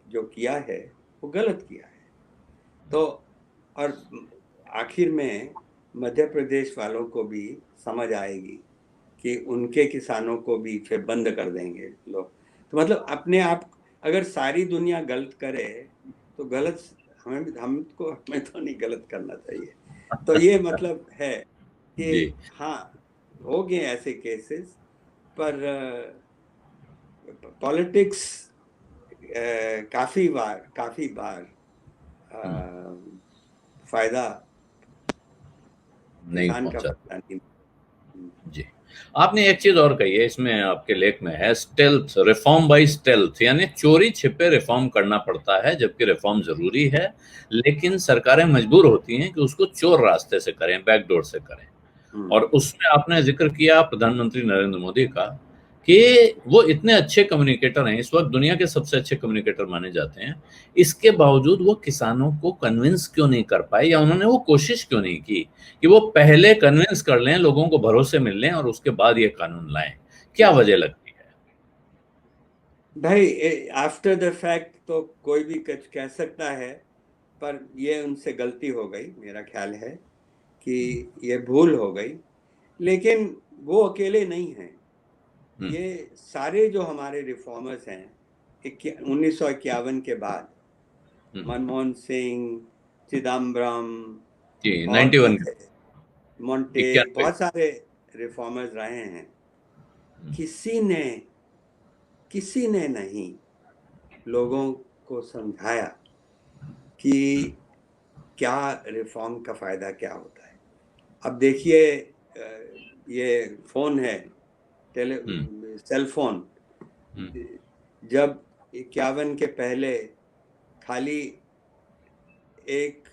जो किया है वो गलत किया है। तो और आखिर में मध्य प्रदेश वालों को भी समझ आएगी कि उनके किसानों को भी फिर बंद कर देंगे लोग। तो मतलब अपने आप, अगर सारी दुनिया गलत करे तो गलत, हमें तो नहीं गलत करना चाहिए। तो ये मतलब है
जी।
कि हाँ, हो गए ऐसे केसेस, पर पॉलिटिक्स काफी बार फायदा
नहीं
किसान का
पहुंचा।
फायदा नहीं।
जी। आपने एक चीज और कही है इसमें, आपके लेख में है, स्टेल्थ रिफॉर्म बाय स्टेल्थ, यानी चोरी छिपे रिफॉर्म करना पड़ता है, जबकि रिफॉर्म जरूरी है, लेकिन सरकारें मजबूर होती हैं कि उसको चोर रास्ते से करें, बैकडोर से करें। और उसमें आपने जिक्र किया प्रधानमंत्री नरेंद्र मोदी का, कि वो इतने अच्छे कम्युनिकेटर हैं, इस वक्त दुनिया के सबसे अच्छे कम्युनिकेटर माने जाते हैं, इसके बावजूद वो किसानों को कन्विंस क्यों नहीं कर पाए, या उन्होंने वो कोशिश क्यों नहीं की कि वो पहले कन्विंस कर लें, लोगों को भरोसे मिल लें, और उसके बाद ये कानून लाएं। क्या वजह लगती है?
भाई, आफ्टर द फैक्ट तो कोई भी कुछ कह सकता है, पर ये उनसे गलती हो गई, मेरा ख्याल है कि ये भूल हो गई। लेकिन वो अकेले नहीं हैं। ये सारे जो हमारे रिफॉर्मर्स हैं 1951 के बाद, मनमोहन सिंह, चिदम्बरम
जी।
और भी
91।
थे, मोंटेक,
91।
बहुत सारे रिफॉर्मर्स रहे हैं। किसी ने किसी ने नहीं लोगों को समझाया कि क्या रिफॉर्म का फायदा क्या होता है। अब देखिए, ये फोन है, सेल फोन, जब 51 के पहले खाली एक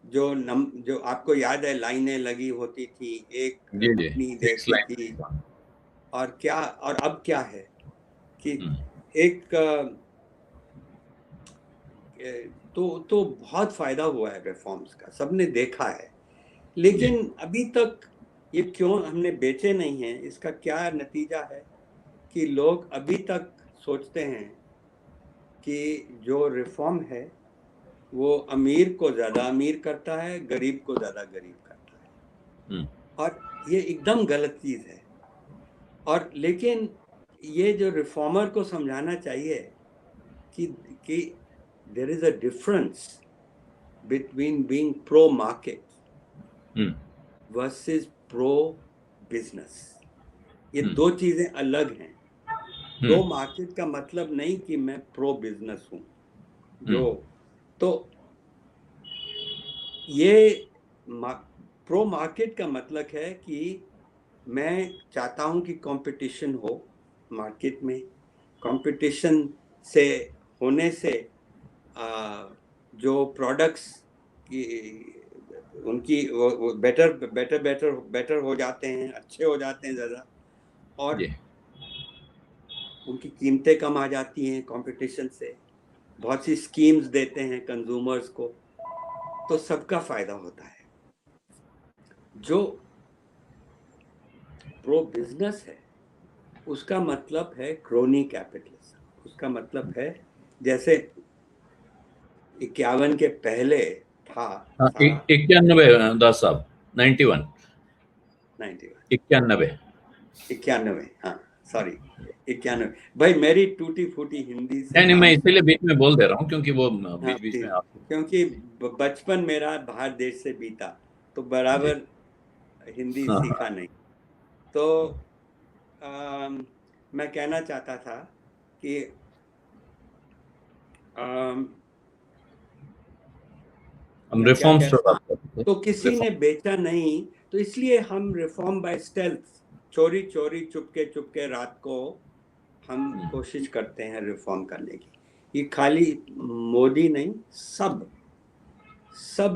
जो आपको याद है लाइनें लगी होती थी, एक
जी जी।
कंपनी
6
देखती थी।
लाइन।
और क्या, और अब क्या है कि एक तो बहुत फायदा हुआ है रिफॉर्म्स का, सबने देखा है।
जी।
लेकिन अभी तक ये क्यों हमने बेचे नहीं हैं, इसका क्या नतीजा है कि लोग अभी तक सोचते हैं कि जो रिफॉर्म है वो अमीर को ज्यादा अमीर करता है, गरीब को ज्यादा गरीब करता है। और ये एकदम गलत चीज है। और लेकिन ये जो रिफॉर्मर को समझाना चाहिए कि कि there is a difference between being pro market versus pro business. ये दो चीजें अलग हैं। प्रो मार्केट का मतलब नहीं कि मैं प्रो बिजनेस हूँ, जो तो ये प्रो मार्केट का मतलब है कि मैं चाहता हूँ कि कंपटीशन हो मार्केट में। कंपटीशन से होने से जो प्रोडक्ट्स की उनकी वो बेटर बेटर बेटर बेटर हो जाते हैं, अच्छे हो जाते हैं ज़्यादा, और उनकी कीमतें कम आ जाती हैं कंपटीशन से। बहुत सी स्कीम्स देते हैं कंज्यूमर्स को, तो सबका फायदा होता है। जो प्रो बिजनेस है उसका मतलब है क्रोनी कैपिटलिज्म। उसका मतलब है जैसे 51 के पहले था सारा।
91 दास साहब, 91,
91,
91।
91, हाँ सॉरी, 91। भाई मेरी टूटी फूटी हिंदी से
नहीं नहीं, मैं
नाम,
इसीलिए बीच में बोल दे रहा हूँ क्योंकि वो
हाँ
बीच बीच में
प्लीज,
आप।
क्योंकि बचपन मेरा बाहर देश से बीता, तो
जी।
बराबर हिंदी
हाँ हाँ।
सीखा नहीं। तो मैं कहना चाहता था कि अम,
हम
मैं क्या
रिफॉर्म्स
कह
पे
हाँ,
बात करते थे।
तो किसी ने
रिफॉर्म।
बेचा नहीं, तो इसलिए हम रिफॉर्म बाय स्टेल्थ, चोरी चोरी चुपके चुपके रात को हम कोशिश करते हैं रिफॉर्म करने की। ये खाली मोदी नहीं, सब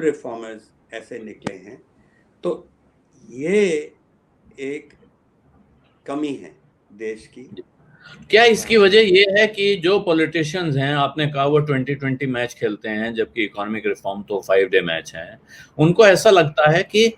रिफॉर्मर्स ऐसे निकले हैं। तो ये एक कमी है देश की।
क्या इसकी वजह ये है कि जो पॉलिटिशियंस हैं, आपने कहा वो 2020 मैच खेलते हैं, जबकि इकोनॉमिक रिफॉर्म तो 5 डे मैच है। उनको ऐसा लगता है कि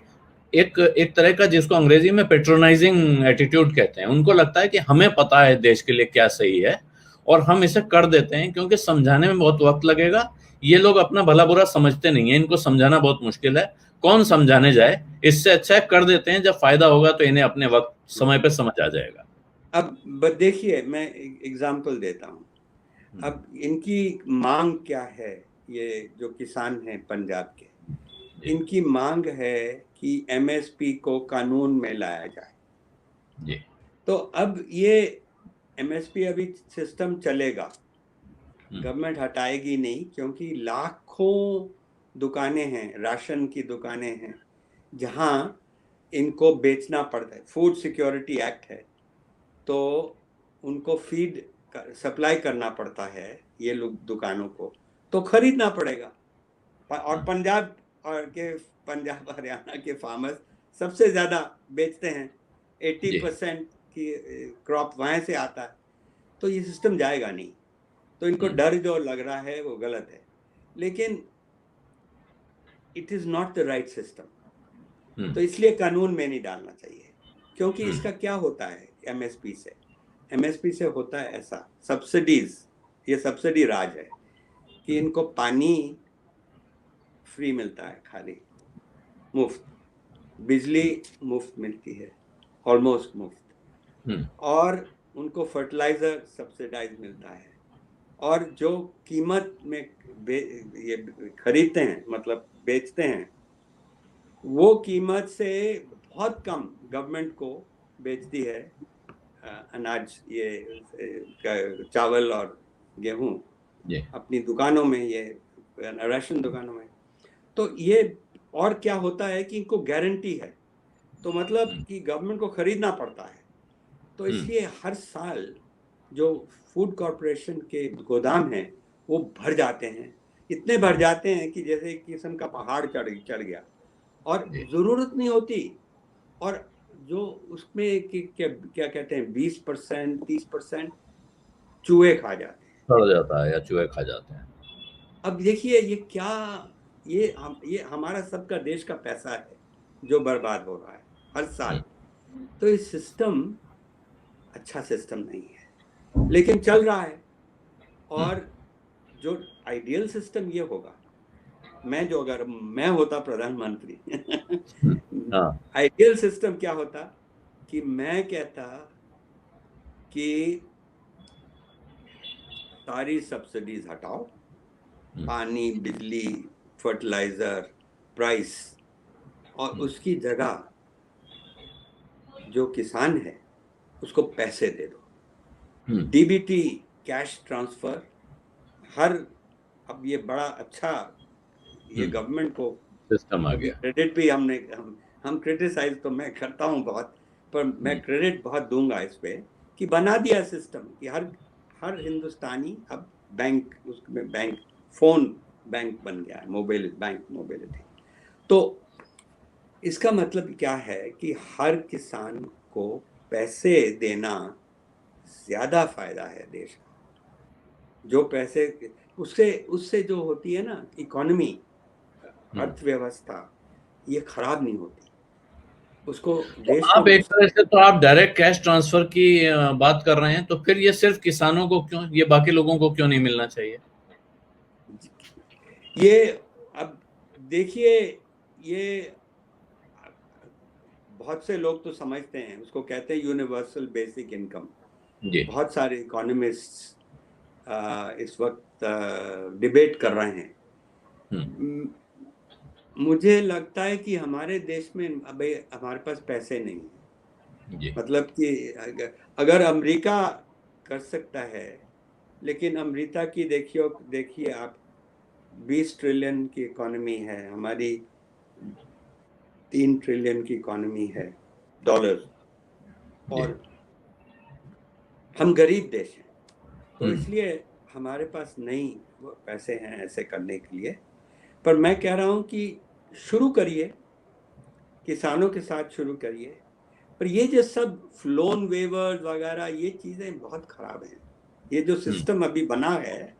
एक एक तरह का, जिसको अंग्रेजी में पेट्रोनाइजिंग एटीट्यूड कहते हैं, उनको लगता है कि हमें पता है देश के लिए क्या सही है और हम इसे कर देते हैं क्योंकि समझाने में बहुत वक्त लगेगा। ये लोग अपना भला बुरा समझते नहीं है, इनको समझाना बहुत मुश्किल है, कौन समझाने जाए, इससे अच्छा है कर देते हैं, जब फायदा होगा तो इन्हें अपने वक्त समय पे समझ आ जाएगा।
अब देखिए, मैं एग्जांपल देता हूँ। अब इनकी मांग क्या है? ये जो किसान हैं पंजाब के, इनकी मांग है कि एमएसपी को कानून में लाया जाए।
जी।
तो अब ये एमएसपी अभी सिस्टम चलेगा, गवर्नमेंट हटाएगी नहीं, क्योंकि लाखों दुकानें हैं, राशन की दुकानें हैं, जहां इनको बेचना पड़ता है। फूड सिक्योरिटी एक्ट है, तो उनको फीड सप्लाई करना पड़ता है ये लोग दुकानों को, तो खरीदना पड़ेगा। और पंजाब हरियाणा के फार्मर्स सबसे ज्यादा बेचते हैं, 80% की क्रॉप वहां से आता है। तो ये सिस्टम जाएगा नहीं। तो इनको डर जो लग रहा है वो गलत है, लेकिन it is not the right system. तो इसलिए कानून में नहीं डालना चाहिए, क्योंकि इसका क्या होता है एमएसपी से होता है ऐसा, सब्सिडीज, ये सब्सिडी राज है कि इनको पानी फ्री मिलता है, खाली मुफ्त, बिजली मुफ्त मिलती है, ऑलमोस्ट मुफ्त, और उनको फर्टिलाइजर सब्सिडाइज मिलता है, और जो कीमत में ये खरीदते हैं, मतलब बेचते हैं, वो कीमत से बहुत कम गवर्नमेंट को बेचती है अनाज, ये चावल और गेहूं अपनी दुकानों में, ये राशन दुकानों में। तो ये, और क्या होता है कि इनको गारंटी है, तो मतलब कि गवर्नमेंट को खरीदना पड़ता है। तो इसलिए हर साल जो फूड कॉरपोरेशन के गोदाम हैं वो भर जाते हैं, इतने भर जाते हैं कि जैसे एक किस्म का पहाड़ चढ़ गया, और जरूरत नहीं होती। और जो उसमें क्या कहते हैं, 20% 30% चूहे खा जाते हैं।
सड़ जाता है या चूहे खा जाते हैं।
अब देखिए ये क्या, ये हमारा सबका देश का पैसा है जो बर्बाद हो रहा है हर साल। तो ये सिस्टम अच्छा सिस्टम नहीं है, लेकिन चल रहा है। और जो आइडियल सिस्टम ये होगा, अगर मैं होता प्रधानमंत्री
हाँ।
आइडियल सिस्टम क्या होता कि मैं कहता कि सारी सब्सिडीज हटाओ, पानी, बिजली, फर्टिलाइजर, प्राइस, और उसकी जगह जो किसान है उसको पैसे दे दो। डीबीटी कैश ट्रांसफर, हर अब ये बड़ा अच्छा, ये गवर्नमेंट को
सिस्टम आ
कभी
गया।
क्रेडिट भी हम क्रिटिसाइज तो मैं करता हूँ बहुत, पर मैं क्रेडिट बहुत दूंगा इस पे कि बना दिया सिस्टम कि हर हिंदुस्तानी अब बैंक, उसमें बैंक, फोन बैंक बन गया है, मोबाइल बैंक, मोबिलिटी। तो इसका मतलब क्या है कि हर किसान को पैसे देना ज्यादा फायदा है देश का। जो पैसे उससे उससे जो होती है ना इकोनॉमी, अर्थव्यवस्था, ये खराब नहीं होती, उसको
तो
देश को
आप एक
नुकसान।
तरह से तो आप डायरेक्ट कैश ट्रांसफर की बात कर रहे हैं, तो फिर ये सिर्फ किसानों को क्यों, ये बाकी लोगों को क्यों नहीं मिलना चाहिए?
ये अब देखिए, ये बहुत से लोग तो समझते हैं, उसको कहते हैं यूनिवर्सल बेसिक इनकम।
जी।
बहुत सारे इकोनॉमिस्ट इस वक्त डिबेट कर रहे हैं। मुझे लगता है कि हमारे देश में अभी हमारे पास पैसे नहीं है।
जी।
मतलब कि अगर अमेरिका कर सकता है, लेकिन अमेरिका की देखिए आप, 20 ट्रिलियन की इकोनॉमी है, हमारी 3 ट्रिलियन की इकोनॉमी है डॉलर,
जी।
और हम गरीब देश हैं, तो
हम्म।
इसलिए हमारे पास नहीं वो पैसे हैं ऐसे करने के लिए। पर मैं कह रहा हूं कि शुरू करिए, किसानों के साथ शुरू करिए। पर ये जो सब लोन वेवर्स वगैरह, ये चीजें बहुत खराब हैं। ये जो सिस्टम अभी बना है,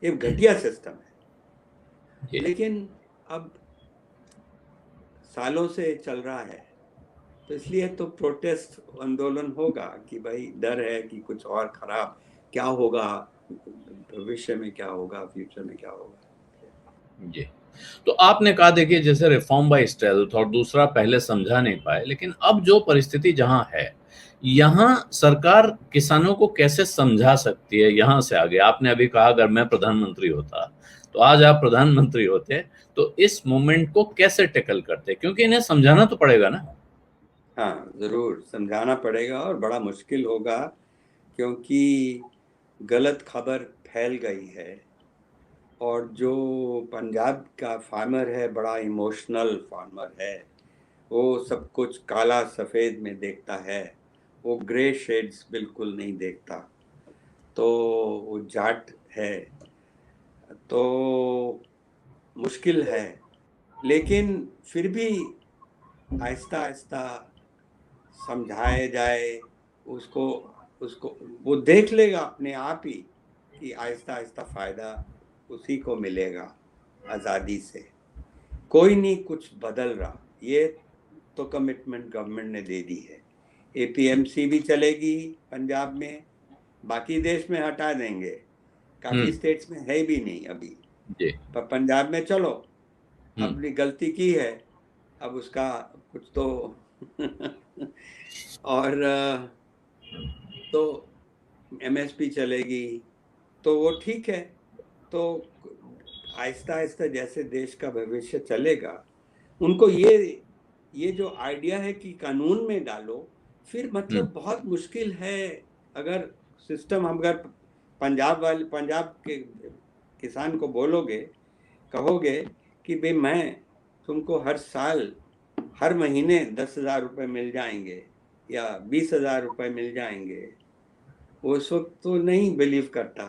ये घटिया सिस्टम है।
जी।
लेकिन अब सालों से चल रहा है, तो इसलिए तो प्रोटेस्ट आंदोलन होगा कि भाई डर है कि कुछ और खराब क्या होगा, भविष्य में क्या होगा, फ्यूचर में क्या होगा।
जी। तो आपने कहा, देखिए, जैसे रिफॉर्म बाय स्टेल्थ, और दूसरा पहले समझा नहीं पाए, लेकिन अब जो परिस्थिति जहां है, यहाँ सरकार किसानों को कैसे समझा सकती है यहाँ से आगे? आपने अभी कहा अगर मैं प्रधानमंत्री होता, तो आज आप प्रधानमंत्री होते, तो इस मोमेंट को कैसे टैकल करते? क्योंकि इन्हें समझाना तो पड़ेगा ना।
हाँ, जरूर समझाना पड़ेगा और बड़ा मुश्किल होगा, क्योंकि गलत खबर फैल गई है। और जो पंजाब का फार्मर है, बड़ा इमोशनल फार्मर है, वो सब कुछ काला सफेद में देखता है, वो ग्रे शेड्स बिल्कुल नहीं देखता। तो वो जाट है, तो मुश्किल है। लेकिन फिर भी आहिस्ता आहिस्ता समझाए जाए उसको, उसको वो देख लेगा अपने आप ही कि आहिस्ता आहिस्ता फायदा उसी को मिलेगा आज़ादी से। कोई नहीं कुछ बदल रहा, ये तो कमिटमेंट गवर्नमेंट ने दे दी है। एपीएमसी भी चलेगी पंजाब में, बाकी देश में हटा देंगे, काफी
हम्म।
स्टेट्स में है भी नहीं अभी,
जी।
पर पंजाब में चलो,
हम्म।
अपनी गलती की है, अब उसका कुछ तो और तो एमएसपी चलेगी, तो वो ठीक है। तो आहिस्ता आहिस्ता जैसे देश का भविष्य चलेगा, उनको ये जो आइडिया है कि कानून में डालो, फिर मतलब बहुत मुश्किल है। अगर सिस्टम, हम अगर पंजाब के किसान को बोलोगे, कहोगे कि भाई मैं तुमको हर साल, हर महीने 10,000 रुपये मिल जाएंगे या 20,000 रुपये मिल जाएंगे, वो उस वक्त तो नहीं बिलीव करता।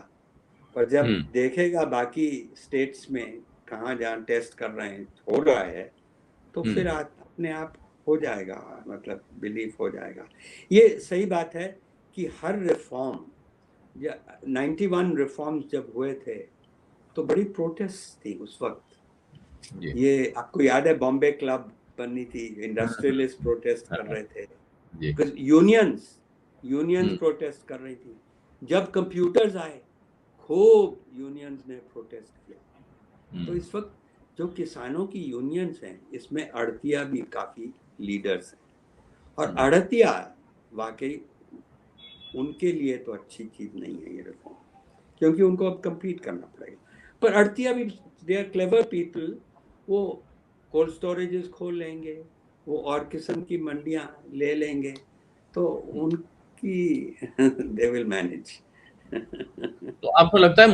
पर जब
हम्म।
देखेगा बाकी स्टेट्स में कहाँ जहाँ टेस्ट कर रहे हैं हो रहा है, तो फिर
हम्म।
अपने आप हो जाएगा, मतलब बिलीव हो जाएगा। ये सही बात है कि हर रिफॉर्म, 91 रिफॉर्म्स जब हुए थे, तो बड़ी प्रोटेस्ट थी उस वक्त।
जी।
ये आपको याद है, बॉम्बे क्लब बनी थी, इंडस्ट्रियलिस्ट प्रोटेस्ट कर
हाँ।
रहे थे,
जी।
यूनियंस यूनियंस
हम्म।
प्रोटेस्ट कर रही थी। जब कंप्यूटर्स आए, खूब यूनियंस ने प्रोटेस्ट किया। तो
हम्म।
इस वक्त जो किसानों की यूनियंस हैं, इसमें अड़तिया भी काफी लीडर्स हैं, और अड़तिया वाकई उनके लिए तो अच्छी चीज नहीं है ये रिफॉर्म, क्योंकि उनको अब कम्पीट करना पड़ेगा। पर अड़तिया भी, दे आर क्लेवर पीपल, वो कोल्ड स्टोरेजेस खोल लेंगे, वो और किस्म की मंडियां ले लेंगे, तो कि दे विल मैनेज।
तो आपको लगता है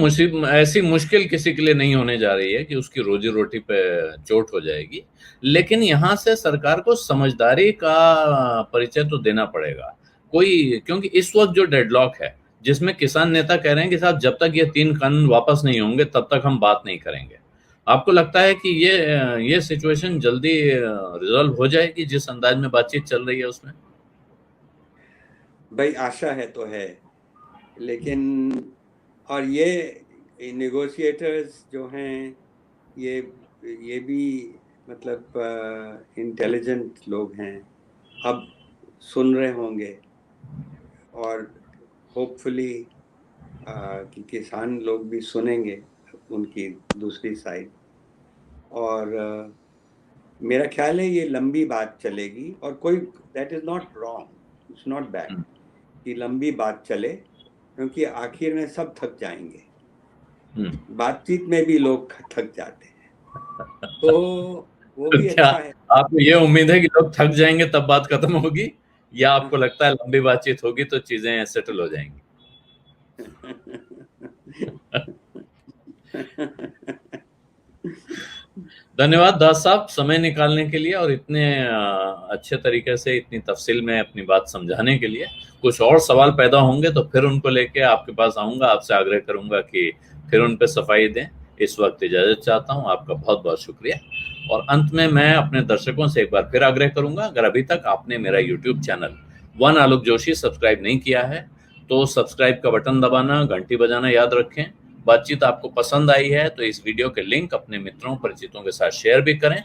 ऐसी मुश्किल किसी के लिए नहीं होने जा रही है कि उसकी रोजी रोटी पे चोट हो जाएगी, लेकिन यहाँ से सरकार को समझदारी का परिचय तो देना पड़ेगा कोई, क्योंकि इस वक्त जो डेडलॉक है जिसमें किसान नेता कह रहे हैं कि साहब जब तक ये 3 कानून वापस नहीं होंगे तब तक हम बात नहीं करेंगे। आपको लगता है कि ये सिचुएशन जल्दी रिजॉल्व हो जाएगी जिस अंदाज में बातचीत चल रही है उसमें?
भाई आशा है तो है, लेकिन और ये नेगोशिएटर्स जो हैं ये भी मतलब इंटेलिजेंट लोग हैं, अब सुन रहे होंगे और होपफुली कि किसान लोग भी सुनेंगे उनकी दूसरी साइड। और मेरा ख्याल है ये लंबी बात चलेगी, और कोई that is not wrong, it's not bad कि लंबी बात चले, क्योंकि आखिर में सब थक जाएंगे। बातचीत में भी लोग थक जाते हैं, तो वो भी
क्या
अच्छा है।
आपको ये उम्मीद है कि लोग थक जाएंगे तब बात खत्म होगी, या आपको लगता है लंबी बातचीत होगी तो चीजें सेटल हो जाएंगी? धन्यवाद दास साहब समय निकालने के लिए और इतने अच्छे तरीके से इतनी तफसील में अपनी बात समझाने के लिए। कुछ और सवाल पैदा होंगे तो फिर उनको लेके आपके पास आऊंगा, आपसे आग्रह करूंगा कि फिर उन पे सफाई दें। इस वक्त इजाजत चाहता हूं, आपका बहुत बहुत शुक्रिया। और अंत में मैं अपने दर्शकों से एक बार फिर आग्रह करूंगा, अगर अभी तक आपने मेरा यूट्यूब चैनल वन आलोक जोशी सब्सक्राइब नहीं किया है तो सब्सक्राइब का बटन दबाना, घंटी बजाना याद रखें। बातचीत आपको पसंद आई है तो इस वीडियो के लिंक अपने मित्रों परिचितों के साथ शेयर भी करें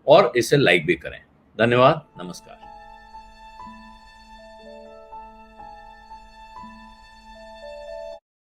और इसे लाइक भी करें। धन्यवाद, नमस्कार।